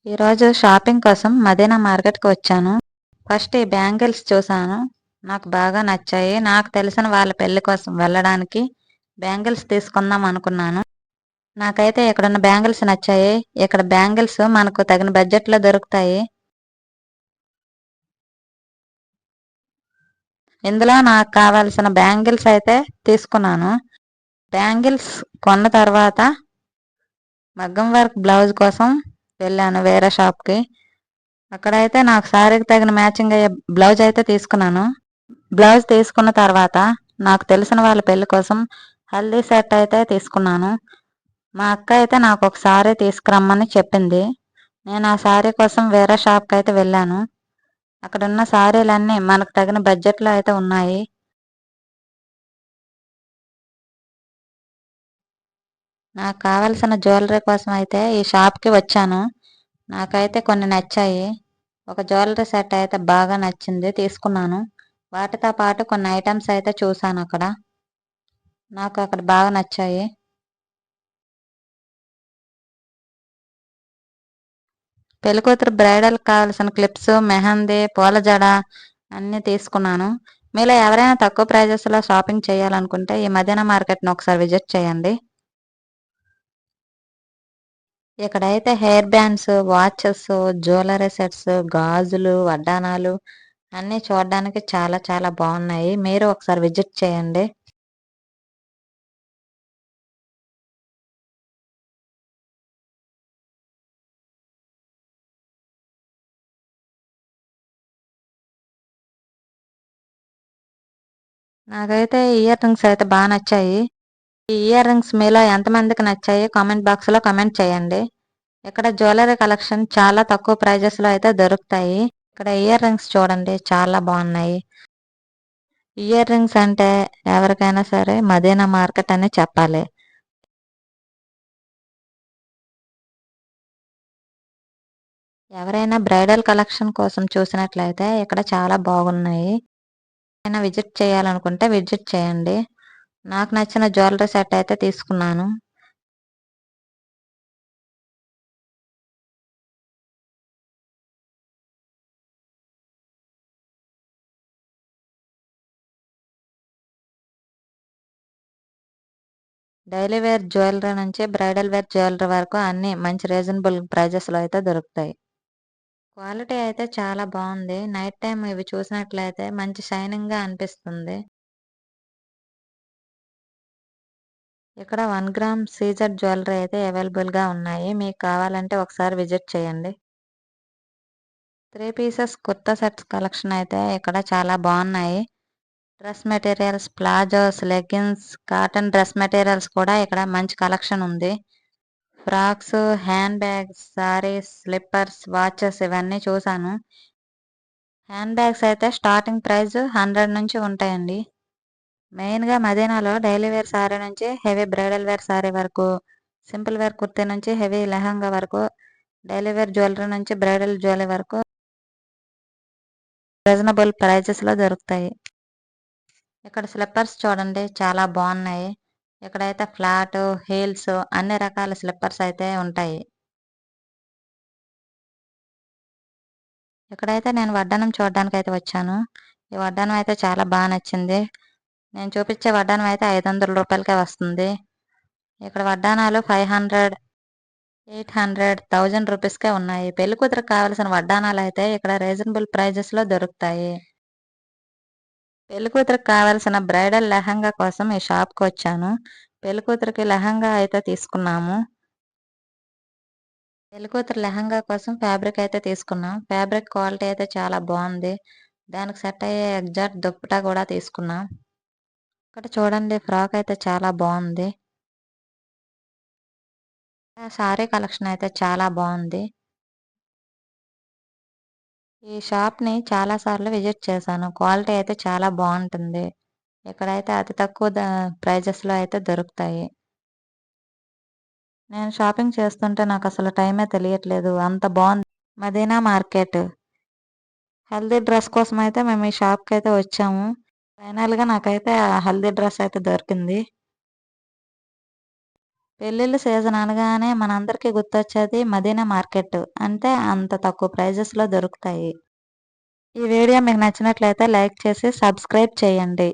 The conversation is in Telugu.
ఈరోజు షాపింగ్ కోసం మదీనా మార్కెట్‌కి వచ్చాను. ఫస్ట్ ఈ బ్యాంగిల్స్ చూసాను. నాకు బాగా నచ్చాయి. నాకు తెలిసిన వాళ్ళ పెళ్లి కోసం వెళ్ళడానికి బ్యాంగిల్స్ తీసుకుందాం అనుకున్నాను. నాకైతే ఇక్కడున్న బ్యాంగిల్స్ నచ్చాయి. ఇక్కడ బ్యాంగిల్స్ మనకు తగిన బడ్జెట్‌లో దొరుకుతాయి. ఇందులో నాకు కావాల్సిన బ్యాంగిల్స్ అయితే తీసుకున్నాను. బ్యాంగిల్స్ కొన్న తర్వాత మగ్గం వర్క్ బ్లౌజ్ కోసం వెళ్ళాను వేరే షాప్‌కి. అక్కడైతే నాకు శారీకి తగిన మ్యాచింగ్ అయ్యే బ్లౌజ్ అయితే తీసుకున్నాను. బ్లౌజ్ తీసుకున్న తర్వాత నాకు తెలిసిన వాళ్ళ పెళ్లి కోసం హల్దీ సెట్ అయితే తీసుకున్నాను. మా అక్క అయితే నాకు ఒక సారీ తీసుకురమ్మని చెప్పింది. నేను ఆ సారీ కోసం వేరే షాప్కి అయితే వెళ్ళాను. అక్కడ ఉన్న సారీలన్నీ మనకు తగిన బడ్జెట్లో అయితే ఉన్నాయి. నాకు కావలసిన జ్యువెలరీ కోసం అయితే ఈ షాప్కి వచ్చాను. నాకైతే కొన్ని నచ్చాయి. ఒక జ్యువెలరీ సెట్ అయితే బాగా నచ్చింది, తీసుకున్నాను. వాటితో పాటు కొన్ని ఐటమ్స్ అయితే చూసాను అక్కడ. నాకు అక్కడ బాగా నచ్చాయి. పెళ్ళికూతురు బ్రైడల్‌కి కావాల్సిన క్లిప్స్, మెహందీ, పూల జడ అన్నీ తీసుకున్నాను. మీలో ఎవరైనా తక్కువ ప్రైజెస్‌లో షాపింగ్ చేయాలనుకుంటే ఈ మదీనా మార్కెట్‌ని ఒకసారి విజిట్ చేయండి. ఇక్కడైతే hair bands, watches, jewellery sets, గాజులు, వడ్డాణాలు అన్నీ చూడడానికి చాలా చాలా బాగున్నాయి. మీరు ఒకసారి విజిట్ చేయండి. నాకైతే ఇయర్ రింగ్స్ అయితే బాగా నచ్చాయి. ఈ ఇయర్ రింగ్స్ మీలో ఎంతమందికి నచ్చాయి కామెంట్ బాక్స్‌లో కామెంట్ చేయండి. ఇక్కడ జ్యువెలరీ కలెక్షన్ చాలా తక్కువ ప్రైజెస్‌లో అయితే దొరుకుతాయి. ఇక్కడ ఇయర్ రింగ్స్ చూడండి చాలా బాగున్నాయి. ఇయర్ రింగ్స్ అంటే ఎవరికైనా సరే మదీనా మార్కెట్ అనే చెప్పాలి. ఎవరైనా బ్రైడల్ కలెక్షన్ కోసం చూసినట్లయితే ఇక్కడ చాలా బాగున్నాయి. ఎవరైనా విజిట్ చేయాలనుకుంటే విజిట్ చేయండి. నాకు నచ్చిన జ్యువెలరీ సెట్ అయితే తీసుకున్నాను. డైలీ వేర్ జ్యువెలరీ నుంచి బ్రైడల్ వేర్ జ్యువెలరీ వరకు అన్నీ మంచి రీజనబుల్ ప్రైజెస్‌లో అయితే దొరుకుతాయి. క్వాలిటీ అయితే చాలా బాగుంది. నైట్ టైమ్ ఇవి చూసినట్లయితే మంచి షైనింగ్‌గా అనిపిస్తుంది. ఇక్కడ 1 గ్రామ్ సీజెడ్ జ్యువెలరీ అయితే అవైలబుల్‌గా ఉన్నాయి. మీకు కావాలంటే ఒకసారి విజిట్ చేయండి. 3 పీసెస్ కుర్తా సెట్స్ కలెక్షన్ అయితే ఇక్కడ చాలా బాగున్నాయి. Dress materials, palazzos, leggings, cotton dress materials కూడా ఇక్కడ మంచి కలెక్షన్ ఉంది. Frocks, hand bags, saris, slippers, watches ఇవన్నీ చూసాను. హ్యాండ్ బ్యాగ్స్ అయితే స్టార్టింగ్ ప్రైస్ 100 నుంచి ఉంటాయండి. మెయిన్‌గా మదీనాలో డైలీ వేర్ సారీ నుంచి హెవీ బ్రైడల్ వేర్ సారీ వరకు, సింపుల్ వేర్ కుర్తీ నుంచి హెవీ లెహంగా వరకు, డైలీ వేర్ జ్యువెలరీ నుంచి బ్రైడల్ జ్యువెలరీ వరకు రీజనబుల్ ప్రైజెస్‌లో దొరుకుతాయి. ఇక్కడ స్లిప్పర్స్ చూడండి చాలా బాగున్నాయి. ఇక్కడైతే ఫ్లాట్, హీల్స్ అన్ని రకాల స్లిప్పర్స్ అయితే ఉంటాయి. ఇక్కడైతే నేను వడ్డానం చూడడానికైతే వచ్చాను. ఈ వడ్డానం అయితే చాలా నచ్చింది. నేను చూపించే వడ్డానం అయితే రూ. 500కే వస్తుంది. ఇక్కడ వడ్డానాలు 500, 800, 1000 రూపీస్‌కే ఉన్నాయి. పెళ్ళికూతురికి కావాల్సిన వడ్డానాలయితే ఇక్కడ రీజనబుల్ ప్రైజెస్‌లో దొరుకుతాయి. పెళ్ళికూతురికి కావాల్సిన బ్రైడల్ లెహంగా కోసం ఈ షాప్‌కొచ్చాను. పెళ్ళికూతురికి లెహంగా అయితే తీసుకున్నాము. పెళ్ళికూతురు లెహంగా కోసం ఫ్యాబ్రిక్ అయితే తీసుకున్నాం. ఫ్యాబ్రిక్ క్వాలిటీ అయితే చాలా బావుంది. దానికి సెట్ అయ్యే ఎగ్జాక్ట్ దుప్పటా కూడా తీసుకున్నాం. ఇక్కడ చూడండి ఫ్రాక్ అయితే చాలా బావుంది. సారీ కలెక్షన్ అయితే చాలా బావుంది. ఈ షాప్‌ని చాలా సార్లు విజిట్ చేశాను. క్వాలిటీ అయితే చాలా బావుంటుంది. ఇక్కడైతే అతి తక్కువ ప్రైజెస్‌లో అయితే దొరుకుతాయి. నేను షాపింగ్ చేస్తుంటే నాకసలు టైమే తెలియట్లేదు. అంత బావుంది. మదీనా మార్కెట్. హల్దీ డ్రెస్ కోసమయితే మేము ఈ షాప్‌కైతే వచ్చాము. ఫైనల్‌గా నాకైతే ఆ హల్దీ డ్రెస్ అయితే దొరికింది. పెళ్ళిళ్ళ సీజన్ అనగానే మనందరికీ గుర్తొచ్చేది మదీనా మార్కెట్. అంటే అంత తక్కువ ప్రైజెస్‌లో దొరుకుతాయి. ఈ వీడియో మీకు నచ్చినట్లయితే లైక్ చేసి సబ్స్క్రైబ్ చేయండి.